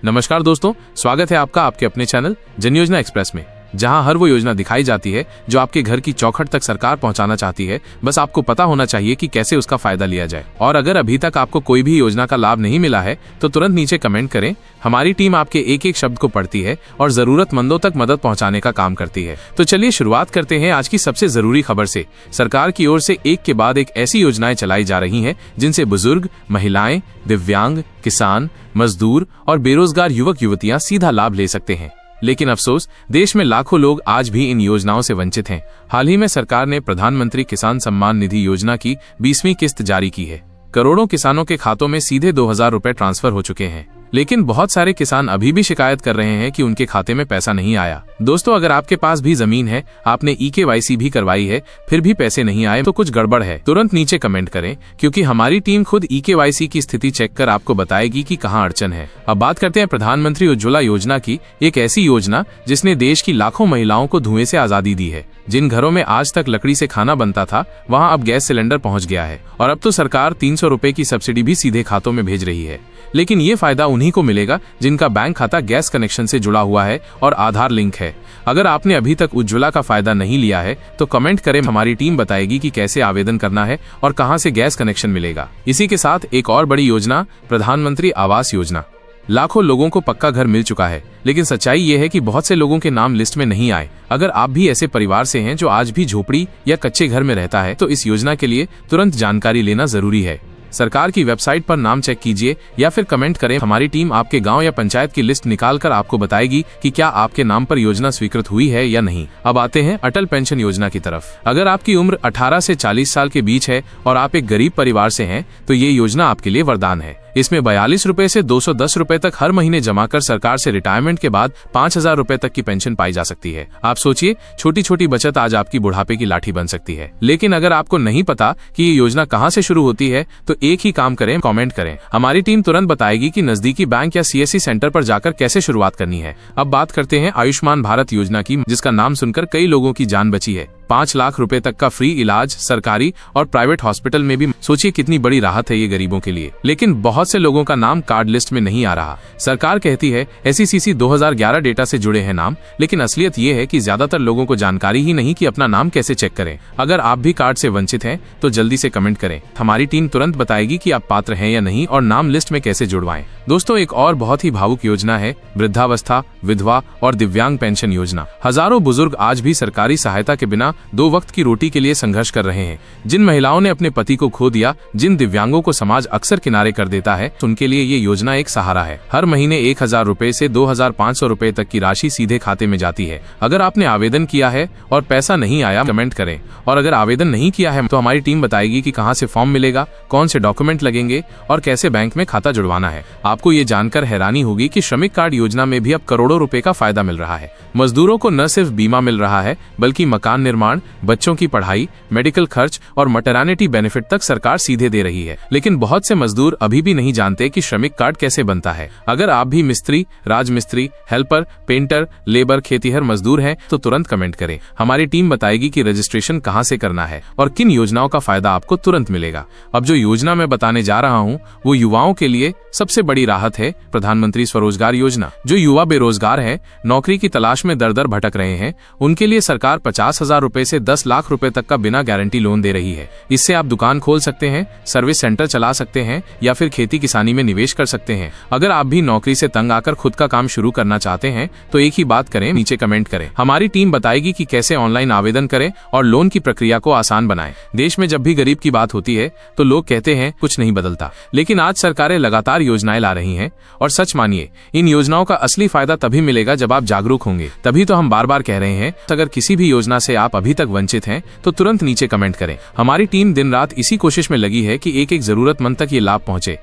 नमस्कार दोस्तों, स्वागत है आपका आपके अपने चैनल जन योजना एक्सप्रेस में, जहां हर वो योजना दिखाई जाती है जो आपके घर की चौखट तक सरकार पहुंचाना चाहती है। बस आपको पता होना चाहिए कि कैसे उसका फायदा लिया जाए। और अगर अभी तक आपको कोई भी योजना का लाभ नहीं मिला है तो तुरंत नीचे कमेंट करें। हमारी टीम आपके एक एक शब्द को पढ़ती है और जरूरतमंदों तक मदद पहुंचाने का काम करती है। तो चलिए शुरुआत करते हैं आज की सबसे जरूरी खबर से। सरकार की ओर से एक के बाद एक ऐसी योजनाएं चलाई जा रही हैं जिनसे बुजुर्ग, महिलाएं, दिव्यांग, किसान, मजदूर और बेरोजगार युवक युवतियां सीधा लाभ ले सकते हैं। लेकिन अफसोस, देश में लाखों लोग आज भी इन योजनाओं से वंचित हैं। हाल ही में सरकार ने प्रधानमंत्री किसान सम्मान निधि योजना की 20वीं किस्त जारी की है। करोड़ों किसानों के खातों में सीधे 2000 रुपए ट्रांसफर हो चुके हैं, लेकिन बहुत सारे किसान अभी भी शिकायत कर रहे हैं कि उनके खाते में पैसा नहीं आया। दोस्तों, अगर आपके पास भी जमीन है, आपने EKYC भी करवाई है, फिर भी पैसे नहीं आए तो कुछ गड़बड़ है। तुरंत नीचे कमेंट करें, क्योंकि हमारी टीम खुद EKYC की स्थिति चेक कर आपको बताएगी कि कहां अड़चन है। अब बात करते हैं प्रधानमंत्री उज्ज्वला योजना की, एक ऐसी योजना जिसने देश की लाखों महिलाओं को धुएं से आजादी दी है। जिन घरों में आज तक लकड़ी से खाना बनता था, वहां अब गैस सिलेंडर पहुंच गया है। और अब तो सरकार 300 रुपए की सब्सिडी भी सीधे खातों में भेज रही है। लेकिन ये फायदा उन्हीं को मिलेगा जिनका बैंक खाता गैस कनेक्शन से जुड़ा हुआ है और आधार लिंक है। अगर आपने अभी तक उज्ज्वला का फायदा नहीं लिया है तो कमेंट करें, हमारी टीम बताएगी कि कैसे आवेदन करना है और कहां से गैस कनेक्शन मिलेगा। इसी के साथ एक और बड़ी योजना, प्रधानमंत्री आवास योजना। लाखों लोगों को पक्का घर मिल चुका है, लेकिन सच्चाई ये है कि बहुत से लोगों के नाम लिस्ट में नहीं आए। अगर आप भी ऐसे परिवार से हैं जो आज भी झोपड़ी या कच्चे घर में रहता है, तो इस योजना के लिए तुरंत जानकारी लेना जरूरी है। सरकार की वेबसाइट पर नाम चेक कीजिए या फिर कमेंट करें। हमारी टीम आपके गांव या पंचायत की लिस्ट निकालकर आपको बताएगी कि क्या आपके नाम पर योजना स्वीकृत हुई है या नहीं। अब आते हैं अटल पेंशन योजना की तरफ। अगर आपकी उम्र 18 से 40 साल के बीच है और आप एक गरीब परिवार से हैं, तो ये योजना आपके लिए वरदान है। इसमें 42 रुपए से 210 रुपए तक हर महीने जमा कर सरकार से रिटायरमेंट के बाद 5000 रुपए तक की पेंशन पाई जा सकती है। आप सोचिए, छोटी छोटी बचत आज आपकी बुढ़ापे की लाठी बन सकती है। लेकिन अगर आपको नहीं पता कि ये योजना कहां से शुरू होती है, तो एक ही काम करें, कमेंट करें। हमारी टीम तुरंत बताएगी कि नजदीकी बैंक या CSC सेंटर पर जाकर कैसे शुरुआत करनी है। अब बात करते हैं आयुष्मान भारत योजना की, जिसका नाम सुनकर कई लोगों की जान बची है। 5 लाख रुपए तक का फ्री इलाज सरकारी और प्राइवेट हॉस्पिटल में भी। सोचिए कितनी बड़ी राहत है ये गरीबों के लिए। लेकिन बहुत से लोगों का नाम कार्ड लिस्ट में नहीं आ रहा। सरकार कहती है SECC 2011 डेटा से जुड़े हैं नाम, लेकिन असलियत ये है कि ज्यादातर लोगों को जानकारी ही नहीं कि अपना नाम कैसे चेक करें। अगर आप भी कार्ड से वंचित हैं तो जल्दी से कमेंट करें। हमारी टीम तुरंत बताएगी कि आप पात्र हैं या नहीं और नाम लिस्ट में कैसे जुड़वाएं। दोस्तों, एक और बहुत ही भावुक योजना है वृद्धावस्था, विधवा और दिव्यांग पेंशन योजना। हजारों बुजुर्ग आज भी सरकारी सहायता के बिना 2 वक्त की रोटी के लिए संघर्ष कर रहे हैं। जिन महिलाओं ने अपने पति को खो दिया, जिन दिव्यांगों को समाज अक्सर किनारे कर देता है, उनके लिए ये योजना एक सहारा है। हर महीने 1000 रुपए से 2500 रुपए तक की राशि सीधे खाते में जाती है। अगर आपने आवेदन किया है और पैसा नहीं आया, कमेंट करें। और अगर आवेदन नहीं किया है तो हमारी टीम बताएगी कि कहां से फॉर्म मिलेगा, कौन से डॉक्यूमेंट लगेंगे और कैसे बैंक में खाता जुड़वाना है। आपको ये जानकर हैरानी होगी कि श्रमिक कार्ड योजना में भी अब करोड़ों रुपए का फायदा मिल रहा है। मजदूरों को न सिर्फ बीमा मिल रहा है, बल्कि मकान निर्माण, बच्चों की पढ़ाई, मेडिकल खर्च और मैटरनिटी बेनिफिट तक सरकार सीधे दे रही है। लेकिन बहुत से मजदूर अभी भी नहीं जानते कि श्रमिक कार्ड कैसे बनता है। अगर आप भी मिस्त्री, राजमिस्त्री, हेल्पर, पेंटर, लेबर, खेतीहर मजदूर हैं, तो तुरंत कमेंट करें। हमारी टीम बताएगी कि रजिस्ट्रेशन कहां से करना है और किन योजनाओं का फायदा आपको तुरंत मिलेगा। अब जो योजना मैं बताने जा रहा हूं, वो युवाओं के लिए सबसे बड़ी राहत है, प्रधानमंत्री स्वरोजगार योजना। जो युवा बेरोजगार हैं, नौकरी की तलाश में दर दर भटक रहे हैं, उनके लिए सरकार 50,000 रुपए से 10 लाख रुपए तक का बिना गारंटी लोन दे रही है। इससे आप दुकान खोल सकते हैं, सर्विस सेंटर चला सकते हैं या फिर खेती किसानी में निवेश कर सकते हैं। अगर आप भी नौकरी से तंग आकर खुद का काम शुरू करना चाहते हैं तो एक ही बात करें, नीचे कमेंट करें। हमारी टीम बताएगी कि कैसे ऑनलाइन आवेदन करें और लोन की प्रक्रिया को आसान बनाएं। देश में जब भी गरीब की बात होती है तो लोग कहते हैं कुछ नहीं बदलता, लेकिन आज सरकारें लगातार योजनाएं ला रही हैं। और सच मानिए, इन योजनाओं का असली फायदा तभी मिलेगा जब आप जागरूक होंगे। तभी तो हम बार बार कह रहे हैं, अगर किसी भी योजना से आप अभी तक वंचित हैं तो तुरंत नीचे कमेंट करें। हमारी टीम दिन रात इसी कोशिश में लगी है कि एक एक जरूरतमंद तक ये लाभ पहुंचे।